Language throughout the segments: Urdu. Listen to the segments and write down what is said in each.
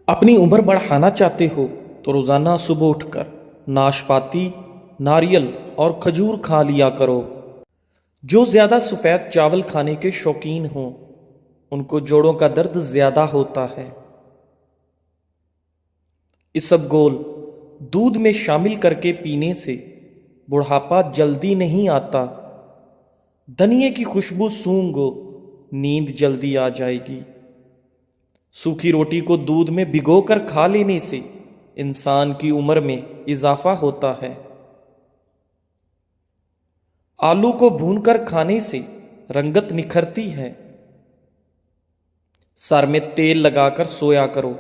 اپنی عمر بڑھانا چاہتے ہو تو روزانہ صبح اٹھ کر ناشپاتی، ناریل اور کھجور کھا لیا کرو۔ جو زیادہ سفید چاول کھانے کے شوقین ہوں ان کو جوڑوں کا درد زیادہ ہوتا ہے۔ اسبگول دودھ میں شامل کر کے پینے سے بڑھاپا جلدی نہیں آتا۔ دھنیے کی خوشبو سونگھو، نیند جلدی آ جائے گی۔ سوکھی روٹی کو دودھ میں بھگو کر کھا لینے سے انسان کی عمر میں اضافہ ہوتا ہے۔ آلو کو بھون کر کھانے سے رنگت نکھرتی ہے۔ سر میں تیل لگا کر سویا کرو،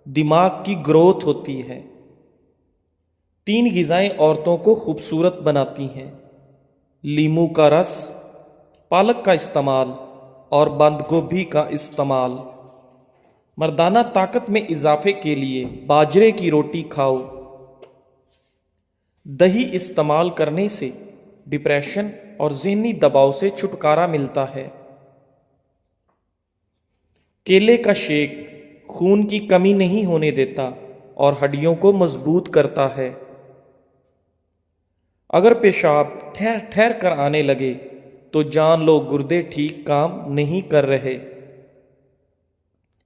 دماغ کی گروتھ ہوتی ہے۔ 3 غذائیں عورتوں کو خوبصورت بناتی ہیں: لیموں کا رس، پالک کا استعمال اور بند گوبھی کا استعمال۔ مردانہ طاقت میں اضافے کے لیے باجرے کی روٹی کھاؤ۔ دہی استعمال کرنے سے ڈپریشن اور ذہنی دباؤ سے چھٹکارا ملتا ہے۔ کیلے کا شیک خون کی کمی نہیں ہونے دیتا اور ہڈیوں کو مضبوط کرتا ہے۔ اگر پیشاب ٹھہر ٹھہر کر آنے لگے تو جان لو گردے ٹھیک کام نہیں کر رہے۔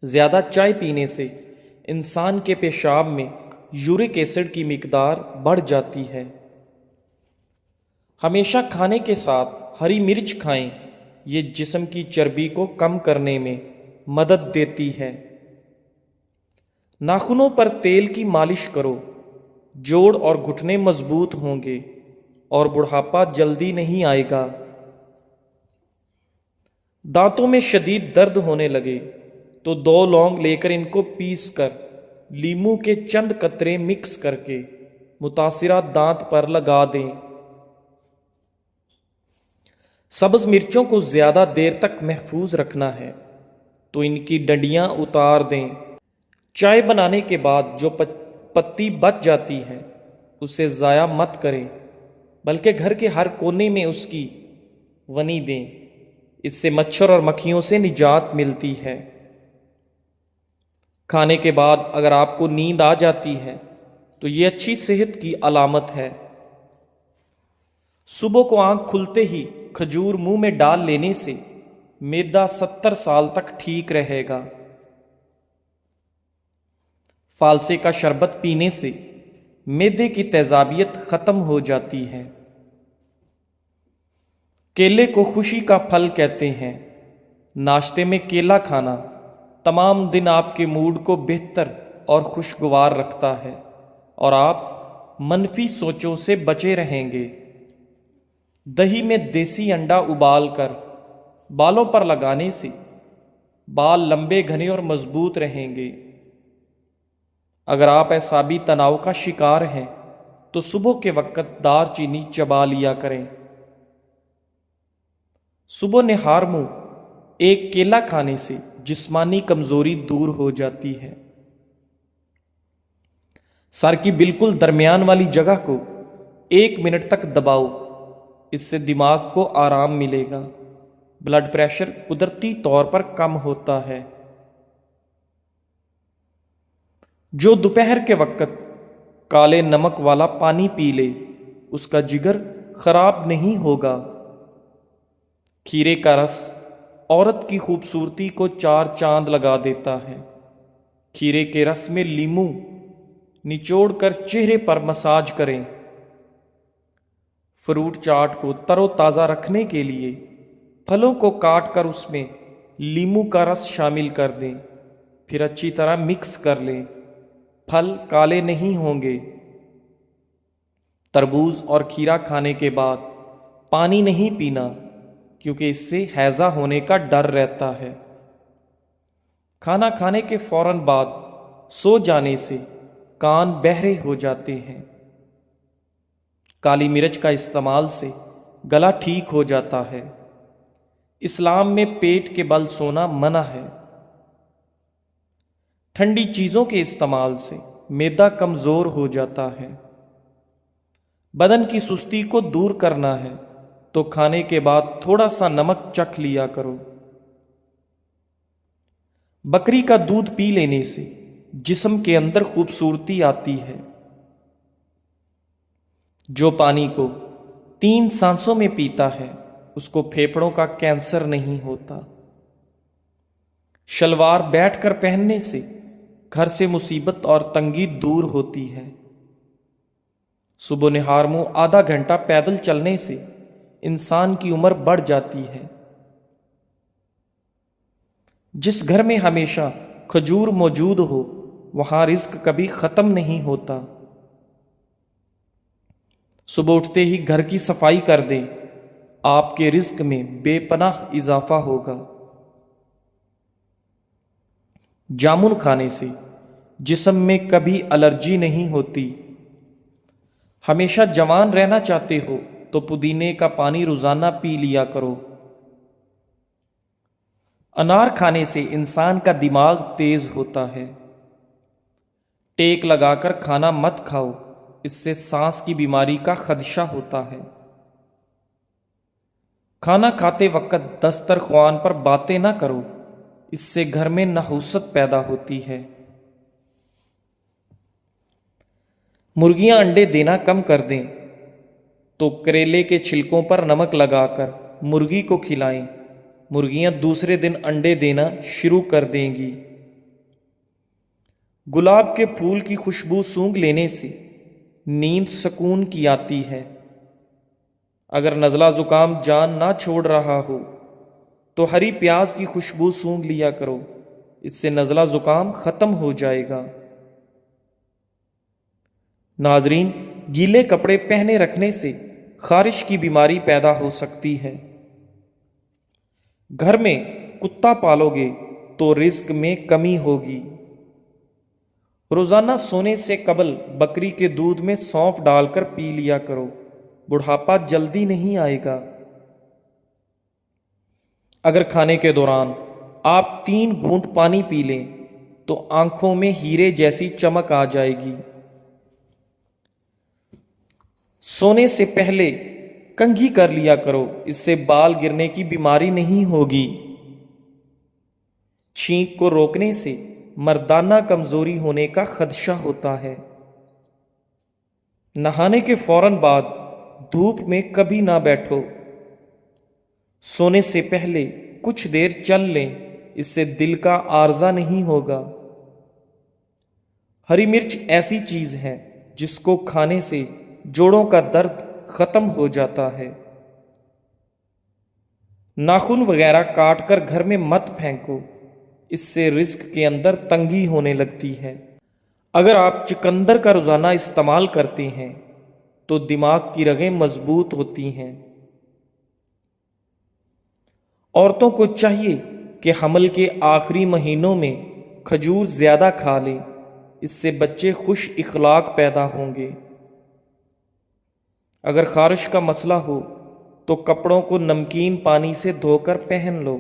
زیادہ چائے پینے سے انسان کے پیشاب میں یورک ایسڈ کی مقدار بڑھ جاتی ہے۔ ہمیشہ کھانے کے ساتھ ہری مرچ کھائیں، یہ جسم کی چربی کو کم کرنے میں مدد دیتی ہے۔ ناخنوں پر تیل کی مالش کرو، جوڑ اور گھٹنے مضبوط ہوں گے اور بڑھاپا جلدی نہیں آئے گا۔ دانتوں میں شدید درد ہونے لگے تو 2 لونگ لے کر ان کو پیس کر لیموں کے چند قطرے مکس کر کے متاثرہ دانت پر لگا دیں۔ سبز مرچوں کو زیادہ دیر تک محفوظ رکھنا ہے تو ان کی ڈنڈیاں اتار دیں۔ چائے بنانے کے بعد جو پتی بچ جاتی ہے اسے ضائع مت کریں، بلکہ گھر کے ہر کونے میں اس کی ونی دیں۔ اس سے مچھر اور مکھیوں سے نجات ملتی ہے۔ کھانے کے بعد اگر آپ کو نیند آ جاتی ہے تو یہ اچھی صحت کی علامت ہے۔ صبح کو آنکھ کھلتے ہی کھجور منہ میں ڈال لینے سے معدہ 70 سال تک ٹھیک رہے گا۔ فالسے کا شربت پینے سے معدے کی تیزابیت ختم ہو جاتی ہے۔ کیلے کو خوشی کا پھل کہتے ہیں۔ ناشتے میں کیلا کھانا تمام دن آپ کے موڈ کو بہتر اور خوشگوار رکھتا ہے اور آپ منفی سوچوں سے بچے رہیں گے۔ دہی میں دیسی انڈا ابال کر بالوں پر لگانے سے بال لمبے، گھنے اور مضبوط رہیں گے۔ اگر آپ اعصابی تناؤ کا شکار ہیں تو صبح کے وقت دار چینی چبا لیا کریں۔ صبح نہار منہ ایک کیلا کھانے سے جسمانی کمزوری دور ہو جاتی ہے۔ سر کی بالکل درمیان والی جگہ کو 1 منٹ تک دباؤ، اس سے دماغ کو آرام ملے گا۔ بلڈ پریشر قدرتی طور پر کم ہوتا ہے۔ جو دوپہر کے وقت کالے نمک والا پانی پی لے اس کا جگر خراب نہیں ہوگا۔ کھیرے کا رس عورت کی خوبصورتی کو 4 چاند لگا دیتا ہے۔ کھیرے کے رس میں لیموں نچوڑ کر چہرے پر مساج کریں۔ فروٹ چاٹ کو تر و تازہ رکھنے کے لیے پھلوں کو کاٹ کر اس میں لیموں کا رس شامل کر دیں، پھر اچھی طرح مکس کر لیں۔ پھل کالے نہیں ہوں گے۔ تربوز اور کھیرا کھانے کے بعد پانی نہیں پینا کیونکہ اس سے ہیضہ ہونے کا ڈر رہتا ہے۔ کھانا کھانے کے فوراً بعد سو جانے سے کان بہرے ہو جاتے ہیں۔ کالی مرچ کا استعمال سے گلا ٹھیک ہو جاتا ہے۔ اسلام میں پیٹ کے بل سونا منع ہے۔ ٹھنڈی چیزوں کے استعمال سے معدہ کمزور ہو جاتا ہے۔ بدن کی سستی کو دور کرنا ہے تو کھانے کے بعد تھوڑا سا نمک چکھ لیا کرو۔ بکری کا دودھ پی لینے سے جسم کے اندر خوبصورتی آتی ہے۔ جو پانی کو 3 سانسوں میں پیتا ہے اس کو پھیپھڑوں کا کینسر نہیں ہوتا۔ شلوار بیٹھ کر پہننے سے گھر سے مصیبت اور تنگی دور ہوتی ہے۔ صبح نہار منہ آدھا گھنٹہ پیدل چلنے سے انسان کی عمر بڑھ جاتی ہے۔ جس گھر میں ہمیشہ کھجور موجود ہو وہاں رزق کبھی ختم نہیں ہوتا۔ صبح اٹھتے ہی گھر کی صفائی کر دیں، آپ کے رزق میں بے پناہ اضافہ ہوگا۔ جامن کھانے سے جسم میں کبھی الرجی نہیں ہوتی۔ ہمیشہ جوان رہنا چاہتے ہو تو پودینے کا پانی روزانہ پی لیا کرو۔ انار کھانے سے انسان کا دماغ تیز ہوتا ہے۔ ٹیک لگا کر کھانا مت کھاؤ، اس سے سانس کی بیماری کا خدشہ ہوتا ہے۔ کھانا کھاتے وقت دسترخوان پر باتیں نہ کرو، اس سے گھر میں نحوست پیدا ہوتی ہے۔ مرغیاں انڈے دینا کم کر دیں تو کریلے کے چھلکوں پر نمک لگا کر مرغی کو کھلائیں، مرغیاں دوسرے دن انڈے دینا شروع کر دیں گی۔ گلاب کے پھول کی خوشبو سونگھ لینے سے نیند سکون کی آتی ہے۔ اگر نزلہ زکام جان نہ چھوڑ رہا ہو تو ہری پیاز کی خوشبو سونگھ لیا کرو، اس سے نزلہ زکام ختم ہو جائے گا۔ ناظرین، گیلے کپڑے پہنے رکھنے سے خارش کی بیماری پیدا ہو سکتی ہے۔ گھر میں کتا پالو گے تو رزق میں کمی ہوگی۔ روزانہ سونے سے قبل بکری کے دودھ میں سونف ڈال کر پی لیا کرو، بڑھاپا جلدی نہیں آئے گا۔ اگر کھانے کے دوران آپ 3 گھونٹ پانی پی لیں تو آنکھوں میں ہیرے جیسی چمک آ جائے گی۔ سونے سے پہلے کنگھی کر لیا کرو، اس سے بال گرنے کی بیماری نہیں ہوگی۔ چھینک کو روکنے سے مردانہ کمزوری ہونے کا خدشہ ہوتا ہے۔ نہانے کے فوراً بعد دھوپ میں کبھی نہ بیٹھو۔ سونے سے پہلے کچھ دیر چل لیں، اس سے دل کا عارضہ نہیں ہوگا۔ ہری مرچ ایسی چیز ہے جس کو کھانے سے جوڑوں کا درد ختم ہو جاتا ہے۔ ناخن وغیرہ کاٹ کر گھر میں مت پھینکو، اس سے رزق کے اندر تنگی ہونے لگتی ہے۔ اگر آپ چقندر کا روزانہ استعمال کرتے ہیں تو دماغ کی رگیں مضبوط ہوتی ہیں۔ عورتوں کو چاہیے کہ حمل کے آخری مہینوں میں کھجور زیادہ کھا لیں، اس سے بچے خوش اخلاق پیدا ہوں گے۔ اگر خارش کا مسئلہ ہو تو کپڑوں کو نمکین پانی سے دھو کر پہن لو،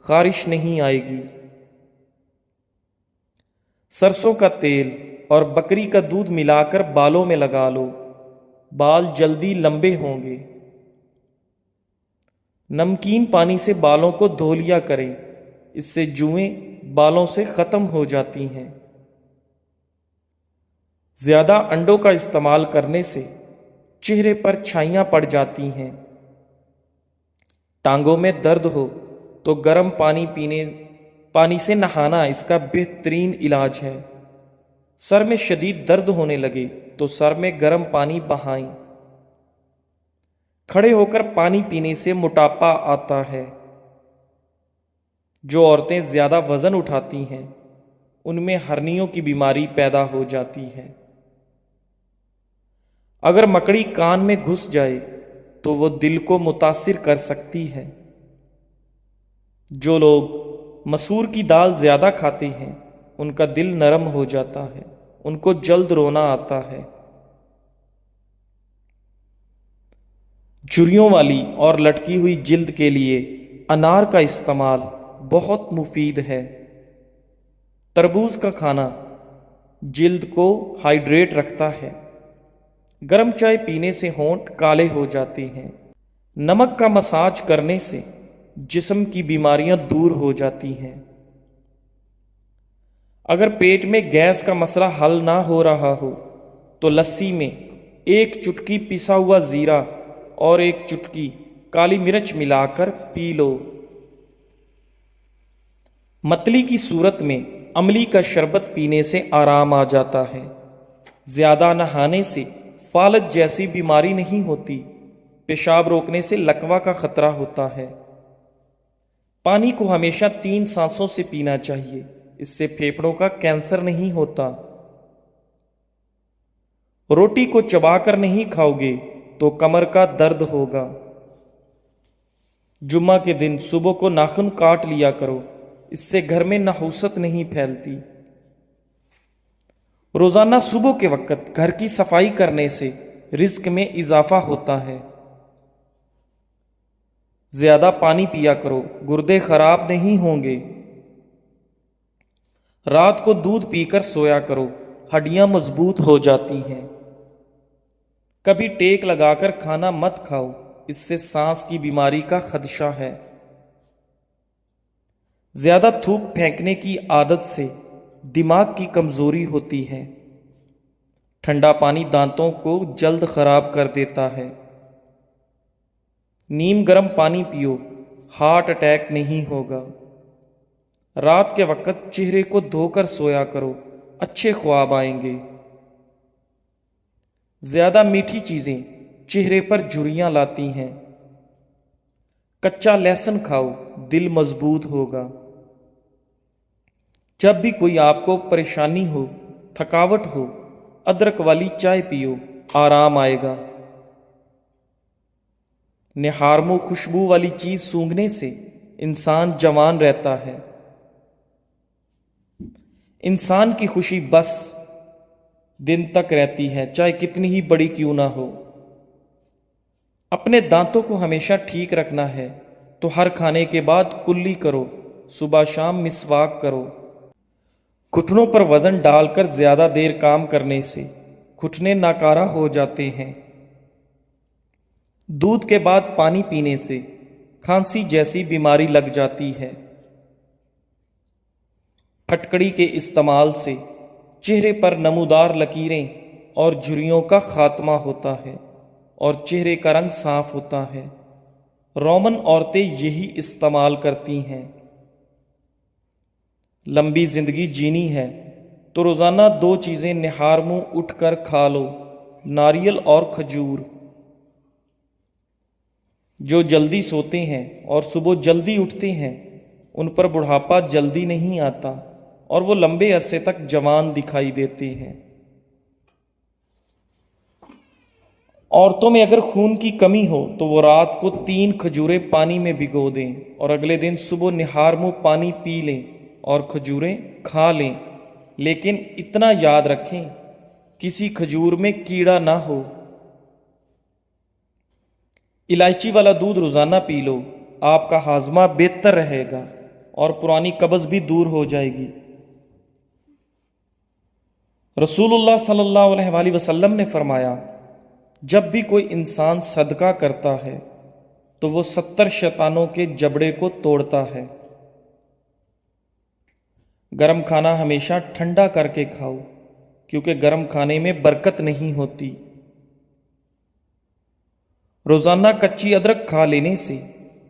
خارش نہیں آئے گی۔ سرسوں کا تیل اور بکری کا دودھ ملا کر بالوں میں لگا لو، بال جلدی لمبے ہوں گے۔ نمکین پانی سے بالوں کو دھو لیا کریں، اس سے جوئیں بالوں سے ختم ہو جاتی ہیں۔ زیادہ انڈوں کا استعمال کرنے سے چہرے پر چھائیاں پڑ جاتی ہیں۔ ٹانگوں میں درد ہو تو گرم پانی سے نہانا اس کا بہترین علاج ہے۔ سر میں شدید درد ہونے لگے تو سر میں گرم پانی بہائیں۔ کھڑے ہو کر پانی پینے سے موٹاپا آتا ہے۔ جو عورتیں زیادہ وزن اٹھاتی ہیں ان میں ہرنیوں کی بیماری پیدا ہو جاتی ہے۔ اگر مکڑی کان میں گھس جائے تو وہ دل کو متاثر کر سکتی ہے۔ جو لوگ مسور کی دال زیادہ کھاتے ہیں ان کا دل نرم ہو جاتا ہے، ان کو جلد رونا آتا ہے۔ جھریوں والی اور لٹکی ہوئی جلد کے لیے انار کا استعمال بہت مفید ہے۔ تربوز کا کھانا جلد کو ہائیڈریٹ رکھتا ہے۔ گرم چائے پینے سے ہونٹ کالے ہو جاتے ہیں۔ نمک کا مساج کرنے سے جسم کی بیماریاں دور ہو جاتی ہیں۔ اگر پیٹ میں گیس کا مسئلہ حل نہ ہو رہا ہو تو لسی میں 1 چٹکی پسا ہوا زیرہ اور 1 چٹکی کالی مرچ ملا کر پی لو۔ متلی کی صورت میں املی کا شربت پینے سے آرام آ جاتا ہے۔ زیادہ نہانے سے فالج جیسی بیماری نہیں ہوتی۔ پیشاب روکنے سے لکوہ کا خطرہ ہوتا ہے۔ پانی کو ہمیشہ 3 سانسوں سے پینا چاہیے، اس سے پھیپھڑوں کا کینسر نہیں ہوتا۔ روٹی کو چبا کر نہیں کھاؤ گے تو کمر کا درد ہوگا۔ جمعہ کے دن صبح کو ناخن کاٹ لیا کرو، اس سے گھر میں نحوست نہیں پھیلتی۔ روزانہ صبح کے وقت گھر کی صفائی کرنے سے رزق میں اضافہ ہوتا ہے۔ زیادہ پانی پیا کرو، گردے خراب نہیں ہوں گے۔ رات کو دودھ پی کر سویا کرو، ہڈیاں مضبوط ہو جاتی ہیں۔ کبھی ٹیک لگا کر کھانا مت کھاؤ، اس سے سانس کی بیماری کا خدشہ ہے۔ زیادہ تھوک پھینکنے کی عادت سے دماغ کی کمزوری ہوتی ہے۔ ٹھنڈا پانی دانتوں کو جلد خراب کر دیتا ہے۔ نیم گرم پانی پیو، ہارٹ اٹیک نہیں ہوگا۔ رات کے وقت چہرے کو دھو کر سویا کرو، اچھے خواب آئیں گے۔ زیادہ میٹھی چیزیں چہرے پر جھریاں لاتی ہیں۔ کچا لہسن کھاؤ، دل مضبوط ہوگا۔ جب بھی کوئی آپ کو پریشانی ہو، تھکاوٹ ہو، ادرک والی چائے پیو، آرام آئے گا۔ نہارمو خوشبو والی چیز سونگھنے سے انسان جوان رہتا ہے۔ انسان کی خوشی بس دن تک رہتی ہے، چاہے کتنی ہی بڑی کیوں نہ ہو۔ اپنے دانتوں کو ہمیشہ ٹھیک رکھنا ہے تو ہر کھانے کے بعد کلی کرو، صبح شام مسواک کرو۔ گھٹنوں پر وزن ڈال کر زیادہ دیر کام کرنے سے گھٹنے ناکارہ ہو جاتے ہیں۔ دودھ کے بعد پانی پینے سے کھانسی جیسی بیماری لگ جاتی ہے۔ پھٹکڑی کے استعمال سے چہرے پر نمودار لکیریں اور جھریوں کا خاتمہ ہوتا ہے اور چہرے کا رنگ صاف ہوتا ہے۔ رومن عورتیں یہی استعمال کرتی ہیں۔ لمبی زندگی جینی ہے تو روزانہ 2 چیزیں نہار منہ اٹھ کر کھا لو، ناریل اور کھجور۔ جو جلدی سوتے ہیں اور صبح جلدی اٹھتے ہیں ان پر بڑھاپا جلدی نہیں آتا اور وہ لمبے عرصے تک جوان دکھائی دیتے ہیں۔ عورتوں میں اگر خون کی کمی ہو تو وہ رات کو 3 کھجوریں پانی میں بھگو دیں اور اگلے دن صبح نہار منہ پانی پی لیں اور کھجوریں کھا لیں، لیکن اتنا یاد رکھیں کسی کھجور میں کیڑا نہ ہو۔ الائچی والا دودھ روزانہ پی لو، آپ کا ہاضمہ بہتر رہے گا اور پرانی قبض بھی دور ہو جائے گی۔ رسول اللہ صلی اللہ علیہ وآلہ وسلم نے فرمایا، جب بھی کوئی انسان صدقہ کرتا ہے تو وہ 70 شیطانوں کے جبڑے کو توڑتا ہے۔ گرم کھانا ہمیشہ ٹھنڈا کر کے کھاؤ کیونکہ گرم کھانے میں برکت نہیں ہوتی۔ روزانہ کچی ادرک کھا لینے سے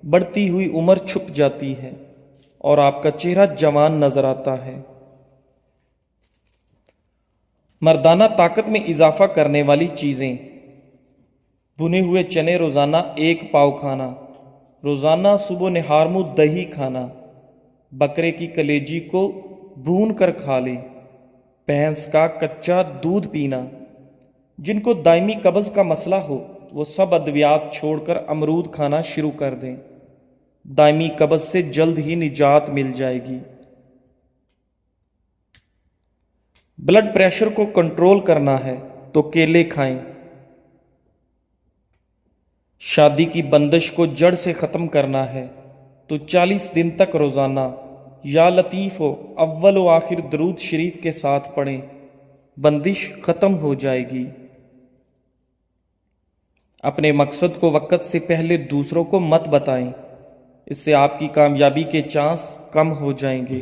بڑھتی ہوئی عمر چھپ جاتی ہے اور آپ کا چہرہ جوان نظر آتا ہے۔ مردانہ طاقت میں اضافہ کرنے والی چیزیں: بھنے ہوئے چنے روزانہ 1 پاؤ کھانا، روزانہ صبح نہار منہ دہی کھانا، بکرے کی کلیجی کو بھون کر کھا لیں، بھینس کا کچا دودھ پینا۔ جن کو دائمی قبض کا مسئلہ ہو وہ سب ادویات چھوڑ کر امرود کھانا شروع کر دیں، دائمی قبض سے جلد ہی نجات مل جائے گی۔ بلڈ پریشر کو کنٹرول کرنا ہے تو کیلے کھائیں۔ شادی کی بندش کو جڑ سے ختم کرنا ہے تو 40 دن تک روزانہ یا لطیف و اول و آخر درود شریف کے ساتھ پڑھیں، بندش ختم ہو جائے گی۔ اپنے مقصد کو وقت سے پہلے دوسروں کو مت بتائیں، اس سے آپ کی کامیابی کے چانس کم ہو جائیں گے۔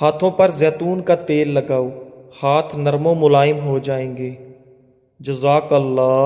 ہاتھوں پر زیتون کا تیل لگاؤ، ہاتھ نرم و ملائم ہو جائیں گے۔ جزاک اللہ۔